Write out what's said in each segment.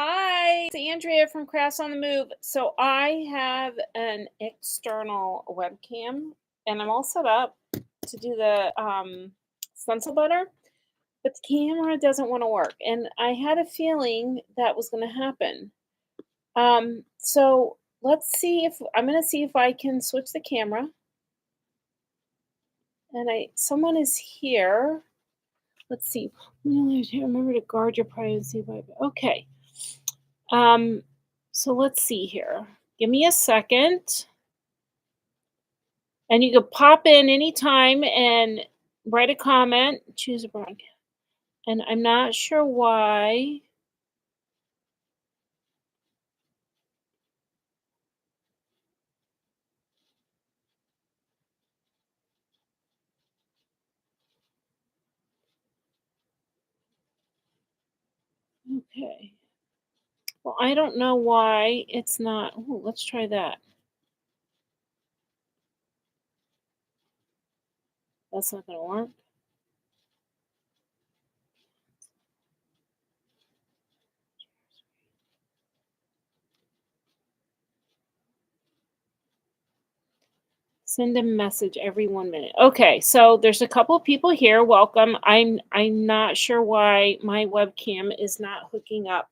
Hi, it's Andrea from Crafts on the Move. So I have an external webcam and I'm all set up to do the stencil butter, but the camera doesn't want to work. And I had a feeling that was going to happen. So let's see if I'm going to see if I can switch the camera. And someone is here. Let's see. Remember to guard your privacy. Okay. Um, so let's see here. Give me a second. And you can pop in anytime and write a comment, choose a broadcast. And I'm not sure why. Okay. Well, I don't know why it's not. Ooh, let's try that. That's not going to work. Send a message every 1 minute. Okay, so there's a couple of people here. Welcome. I'm not sure why my webcam is not hooking up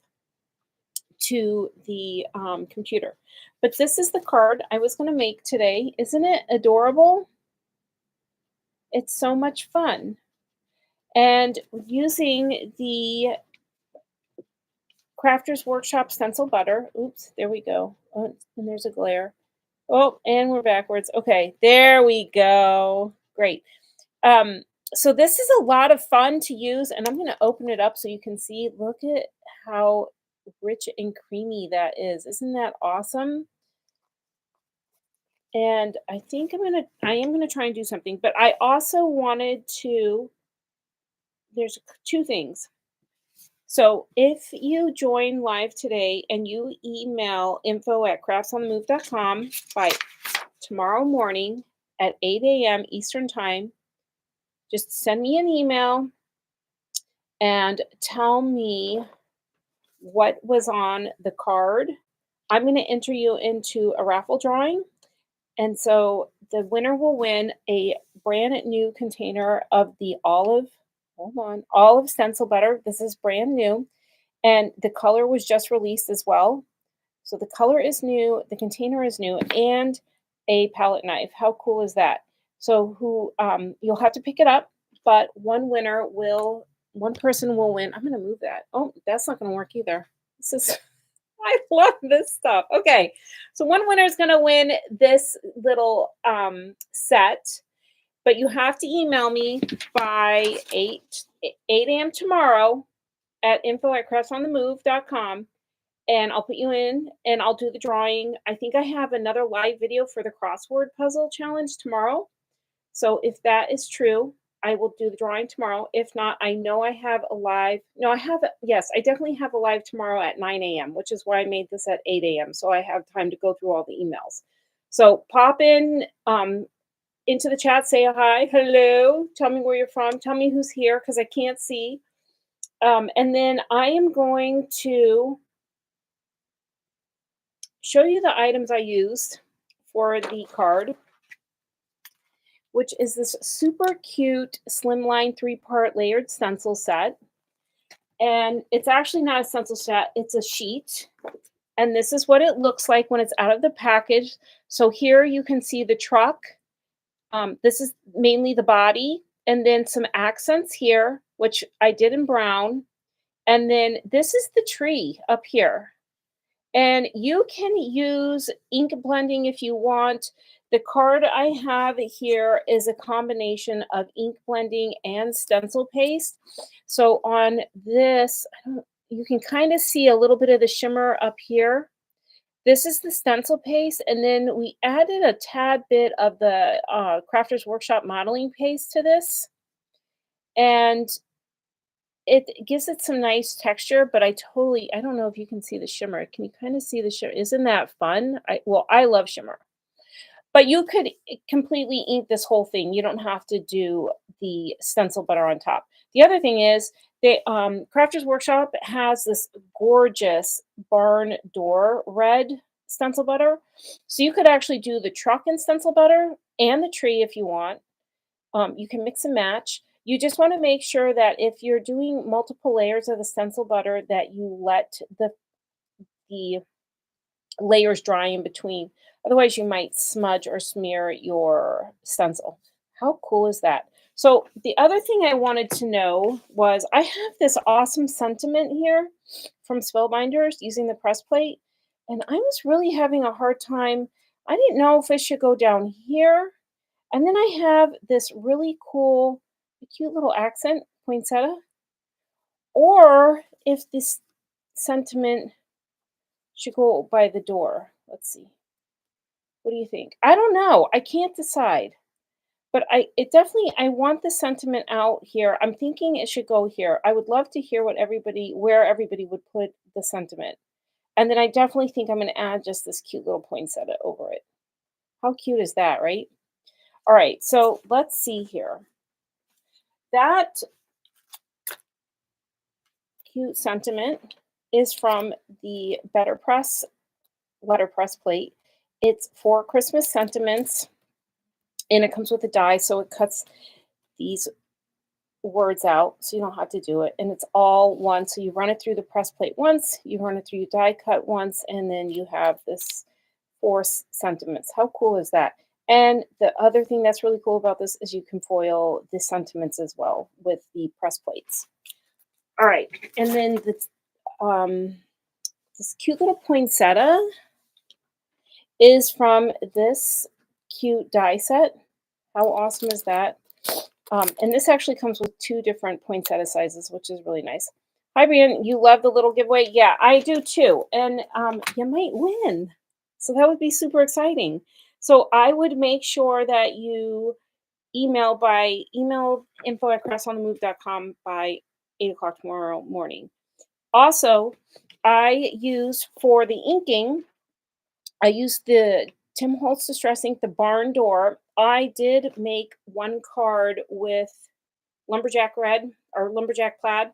to the computer. But this is the card I was going to make today. Isn't it adorable? It's so much fun. And using the Crafters Workshop Stencil Butter. Oops, there we go. Oh, and there's a glare. Oh, and we're backwards. Okay, there we go. Great. Um, so this is a lot of fun to use, and I'm going to open it up so you can see. Look at how rich and creamy that is. Isn't that awesome? And I think I am gonna try and do something, but I also wanted to, there's two things. So if you join live today and you email info@craftsonthemove.com by tomorrow morning at 8 a.m. Eastern time, just send me an email and tell me what was on the card. I'm going to enter you into a raffle drawing. And so the winner will win a brand new container of the olive stencil butter. This is brand new. And the color was just released as well. So the color is new, the container is new, and a palette knife. How cool is that? So you'll have to pick it up, but one person will win. I'm gonna move that. Oh, that's not gonna work either. This is I love this stuff. Okay. So one winner is gonna win this little set, but you have to email me by 8 a.m. tomorrow at info@craftsonthemove.com and I'll put you in and I'll do the drawing. I think I have another live video for the crossword puzzle challenge tomorrow. So if that is true, I will do the drawing tomorrow. If not, I know I have a live. No, yes, I definitely have a live tomorrow at 9 a.m., which is why I made this at 8 a.m. So I have time to go through all the emails. So pop in into the chat, say hi, hello, tell me where you're from, tell me who's here because I can't see. And then I am going to show you the items I used for the card, which is this super cute slimline 3-part layered stencil set. And it's actually not a stencil set, it's a sheet. And this is what it looks like when it's out of the package. So here you can see the truck. This is mainly the body, and then some accents here, which I did in brown. And then this is the tree up here. And you can use ink blending if you want. The card I have here is a combination of ink blending and stencil paste. So on this, you can kind of see a little bit of the shimmer up here. This is the stencil paste, and then we added a tad bit of the Crafters Workshop modeling paste to this. And it gives it some nice texture, but I don't know if you can see the shimmer. Can you kind of see the shimmer? Isn't that fun? I love shimmer. But you could completely ink this whole thing. You don't have to do the stencil butter on top. The other thing is They Crafters Workshop has this gorgeous barn door red stencil butter. So you could actually do the truck in stencil butter and the tree if you want. You can mix and match. You just want to make sure that if you're doing multiple layers of the stencil butter, that you let the layers dry in between. Otherwise, you might smudge or smear your stencil. How cool is that? So the other thing I wanted to know was I have this awesome sentiment here from Spellbinders using the press plate, and I was really having a hard time. I didn't know if it should go down here, and then I have this really cool, cute little accent poinsettia, or if this sentiment should go by the door. Let's see. What do you think? I don't know. I can't decide. But I want the sentiment out here. I'm thinking it should go here. I would love to hear where everybody would put the sentiment. And then I definitely think I'm going to add just this cute little poinsettia over it. How cute is that, right? All right, so let's see here. That cute sentiment is from the Better Press letterpress plate. It's for Christmas sentiments, and it comes with a die, so it cuts these words out so you don't have to do it, and it's all one. So you run it through the press plate once, you run it through your die cut once, and then you have this four sentiments. How cool is that? And the other thing that's really cool about this is you can foil the sentiments as well with the press plates. All right, and then this cute little poinsettia is from this cute die set. How awesome is that? And this actually comes with two different poinsettia sizes, which is really nice. Hi, Brian. You love the little giveaway? Yeah, I do too. And you might win. So that would be super exciting. So I would make sure that you email info@craftsonthemove.com by 8 o'clock tomorrow morning. Also, I use for the inking, I used the Tim Holtz Distress Ink, the barn door. I did make one card with lumberjack red or lumberjack plaid.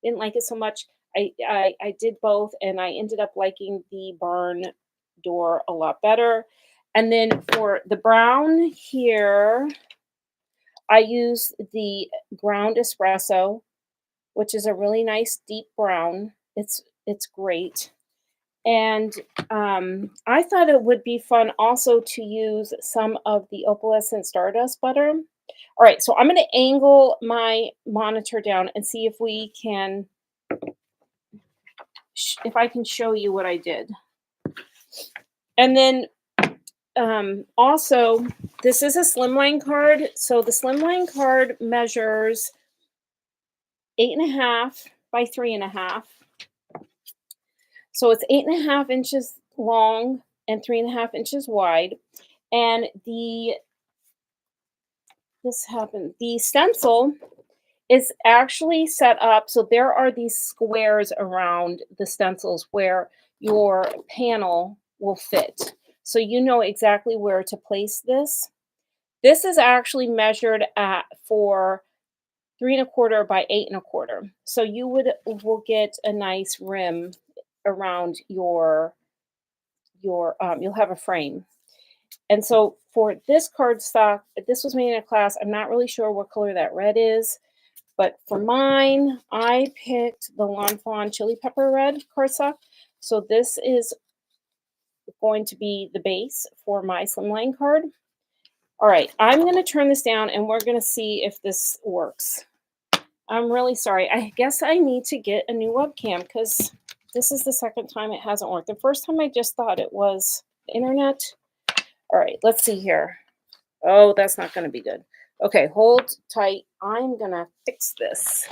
Didn't like it so much. I did both, and I ended up liking the barn door a lot better. And then for the brown here, I use the ground espresso, which is a really nice deep brown. It's great. And I thought it would be fun also to use some of the opalescent stardust butter. All right, so I'm going to angle my monitor down and see if I can show you what I did. And then also, this is a slimline card. So the slimline card measures 8.5 by 3.5. So it's 8.5 inches long and 3.5 inches wide. And the stencil is actually set up so there are these squares around the stencils where your panel will fit. So you know exactly where to place this. This is actually measured for 3.25 by 8.25. So you will get a nice rim around you'll have a frame. And so for this cardstock, this was made in a class. I'm not really sure what color that red is, but for mine, I picked the Lawn Fawn Chili Pepper Red cardstock. So this is going to be the base for my slimline card. All right, I'm going to turn this down and we're going to see if this works. I'm really sorry. I guess I need to get a new webcam because this is the second time it hasn't worked. The first time I just thought it was the internet. All right, let's see here. Oh, that's not going to be good. Okay, hold tight. I'm going to fix this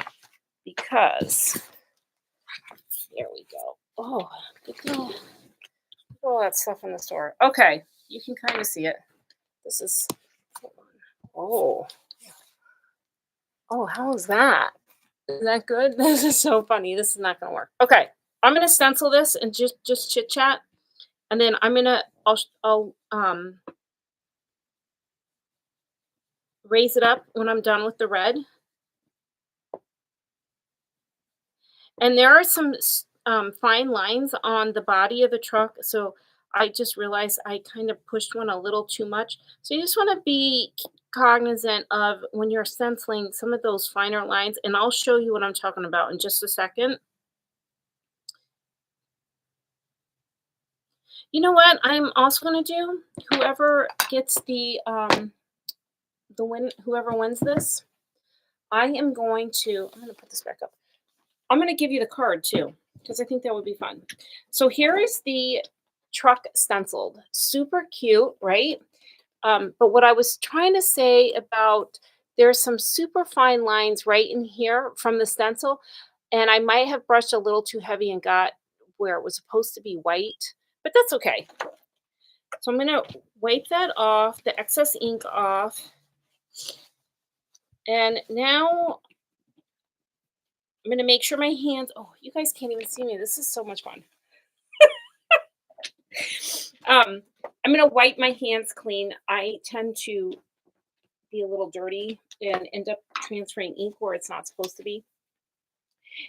because there we go. Oh, look at all that stuff in the store. Okay, you can kind of see it. This is, oh, how is that? Is that good? This is so funny. This is not going to work. Okay, I'm going to stencil this and just chit chat, and then I'll raise it up when I'm done with the red. And there are some fine lines on the body of the truck. So I just realized I kind of pushed one a little too much. So you just want to be cognizant of when you're stenciling some of those finer lines. And I'll show you what I'm talking about in just a second. You know what I'm also going to do? Whoever gets whoever wins this, I'm going to put this back up. I'm going to give you the card too, because I think that would be fun. So here is the truck stenciled. Super cute, right? But what I was trying to say about there's some super fine lines right in here from the stencil, and I might have brushed a little too heavy and got where it was supposed to be white, but that's okay. So I'm going to wipe that off, the excess ink off. And now I'm going to make sure my hands, oh, you guys can't even see me. This is so much fun. I'm going to wipe my hands clean. I tend to be a little dirty and end up transferring ink where it's not supposed to be.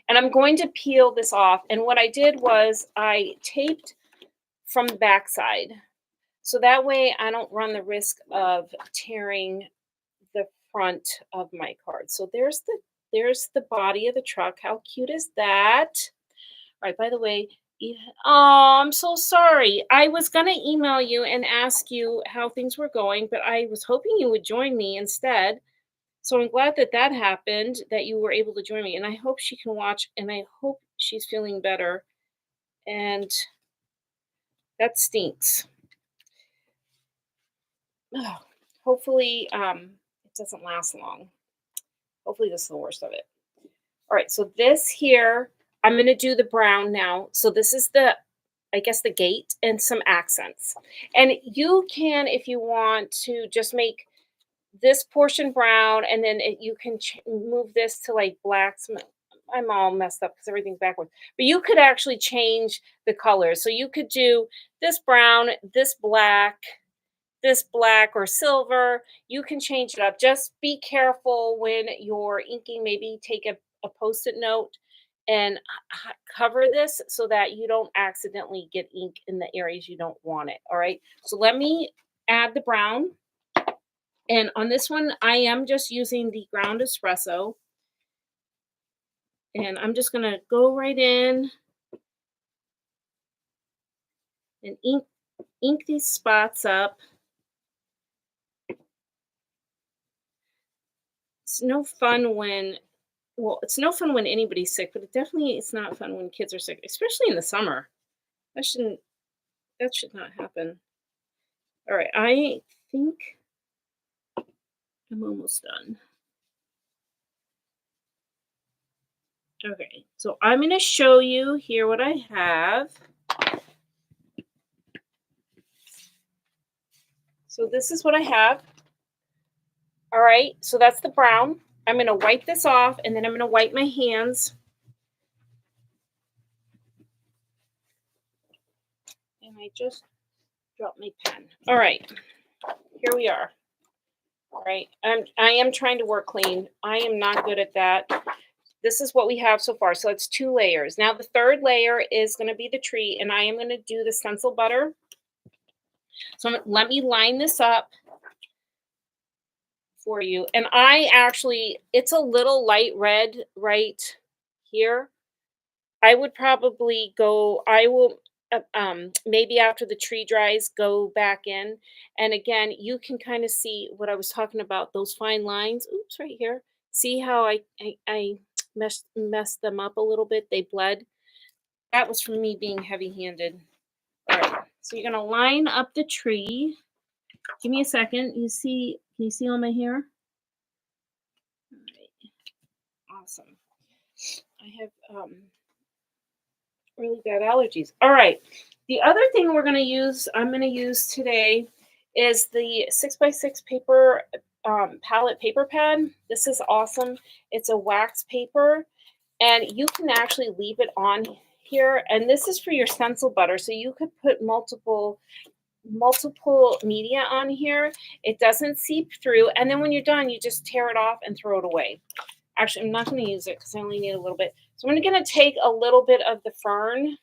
And I'm going to peel this off. And what I did was I taped from the backside. So that way I don't run the risk of tearing the front of my card. So there's the body of the truck. How cute is that? All right, by the way, oh, I'm so sorry. I was going to email you and ask you how things were going, but I was hoping you would join me instead. So I'm glad that that happened, that you were able to join me. And I hope she can watch, and I hope she's feeling better. And that stinks. Oh, hopefully, it doesn't last long. Hopefully, this is the worst of it. All right, so this here, I'm going to do the brown now. So this is I guess, the gate and some accents. And you can, if you want to, just make this portion brown, and then you can move this to like blacks. I'm all messed up because everything's backwards. But you could actually change the colors. So you could do this brown, this black or silver. You can change it up. Just be careful when you're inking. Maybe take a post-it note and cover this so that you don't accidentally get ink in the areas you don't want it. All right. So let me add the brown. And on this one, I am just using the ground espresso. And I'm just going to go right in and ink these spots up. It's no fun when, well, it's no fun when anybody's sick, but it's not fun when kids are sick, especially in the summer. That should not happen. All right, I think I'm almost done. Okay, so I'm going to show you here what I have. So this is what I have. All right, so that's the brown. I'm going to wipe this off, and then I'm going to wipe my hands. And I just dropped my pen. All right, here we are. All right, I am trying to work clean. I am not good at that. This is what we have so far. So it's 2 layers. Now the third layer is going to be the tree, and I am going to do the stencil butter. So let me line this up for you. And it's a little light red right here. I will maybe after the tree dries, go back in. And again, you can kind of see what I was talking about, those fine lines. Oops, right here. See how I messed them up a little bit? They bled. That was from me being heavy-handed. All right, so you're going to line up the tree. Give me a second. Can you see all my hair? All right. Awesome. I have really bad allergies. All right. The other thing I'm going to use today is the 6x6 paper palette paper pad. This is awesome. It's a wax paper, and you can actually leave it on here. And this is for your stencil butter, so you could put multiple media on here. It doesn't seep through, and then when you're done, you just tear it off and throw it away. Actually, I'm not going to use it because I only need a little bit. So I'm going to take a little bit of the fern.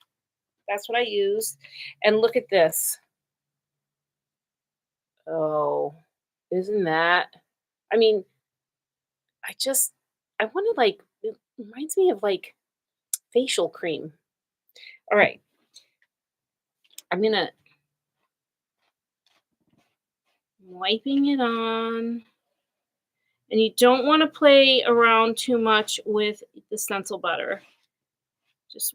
That's what I used. And look at this. Oh, isn't that? I mean, I want to like, it reminds me of like facial cream. All right. I'm going to wiping it on. And you don't want to play around too much with the stencil butter. Just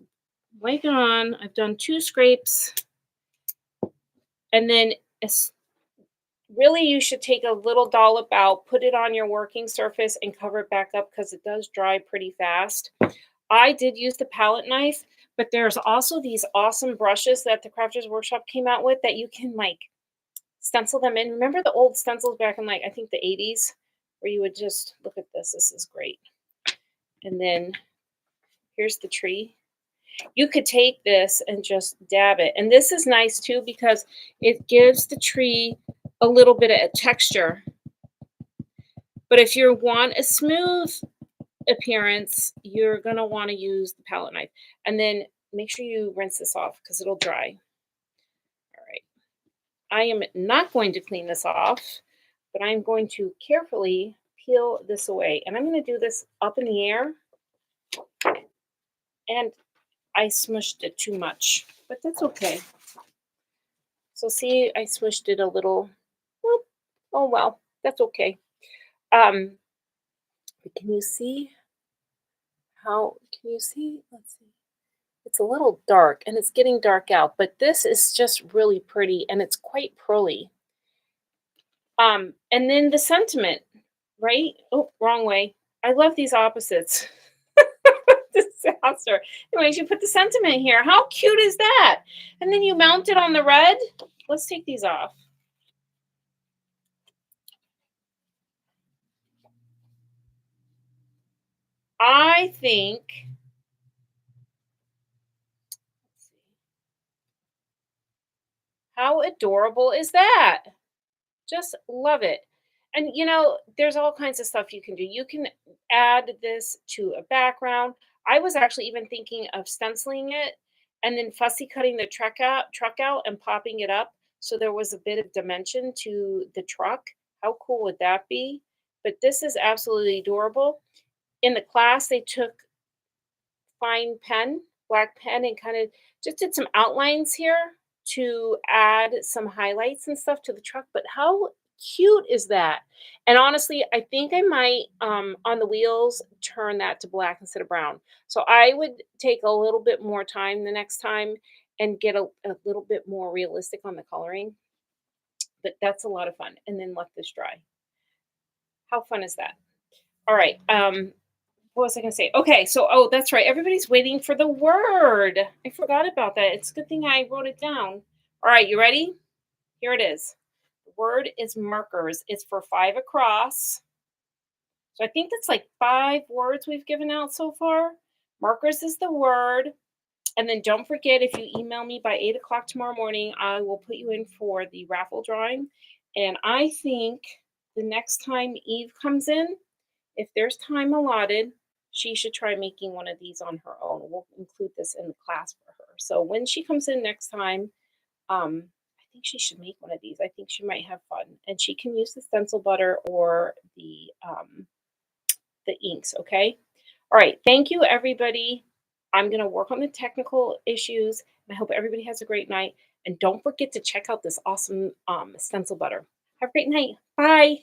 wipe it on. I've done 2 scrapes. And then really you should take a little dollop out, put it on your working surface and cover it back up because it does dry pretty fast. I did use the palette knife, but there's also these awesome brushes that the Crafters Workshop came out with that you can like stencil them in. Remember the old stencils back in like I think the 80s where you would just look at this. This is great. And then here's the tree. You could take this and just dab it. And this is nice too because it gives the tree a little bit of texture. But if you want a smooth appearance, you're going to want to use the palette knife. And then make sure you rinse this off because it'll dry. All right. I am not going to clean this off, but I'm going to carefully peel this away. And I'm going to do this up in the air. And I smushed it too much, but that's okay. So see, I swished it a little. Whoop. Oh well, that's okay. But can you see how? Can you see? Let's see. It's a little dark, and it's getting dark out. But this is just really pretty, and it's quite pearly. And then the sentiment, right? Oh, wrong way. I love these opposites. Disaster. Anyways, you put the sentiment here. How cute is that? And then you mount it on the red. Let's take these off. I think, let's see, how adorable is that? Just love it. And you know, there's all kinds of stuff you can do. You can add this to a background. I was actually even thinking of stenciling it and then fussy cutting the truck out and popping it up so there was a bit of dimension to the truck. How cool would that be? But this is absolutely adorable. In the class, they took fine pen, black pen, and kind of just did some outlines here to add some highlights and stuff to the truck. But how cute is that? And honestly, I think I might on the wheels turn that to black instead of brown. So I would take a little bit more time the next time and get a little bit more realistic on the coloring. But that's a lot of fun. And then let this dry. How fun is that? All right. What was I going to say? Okay, so oh, that's right. Everybody's waiting for the word. I forgot about that. It's a good thing I wrote it down. All right, you ready? Here it is. The word is markers. It's for 5 across. So I think that's like 5 words we've given out so far. Markers is the word. And then don't forget, if you email me by 8 o'clock tomorrow morning, I will put you in for the raffle drawing. And I think the next time Eve comes in, if there's time allotted, she should try making one of these on her own. We'll include this in the class for her. So when she comes in next time, I think she should make one of these. I think she might have fun. And she can use the stencil butter or the inks, okay? All right, thank you, everybody. I'm going to work on the technical issues, and I hope everybody has a great night. And don't forget to check out this awesome stencil butter. Have a great night. Bye.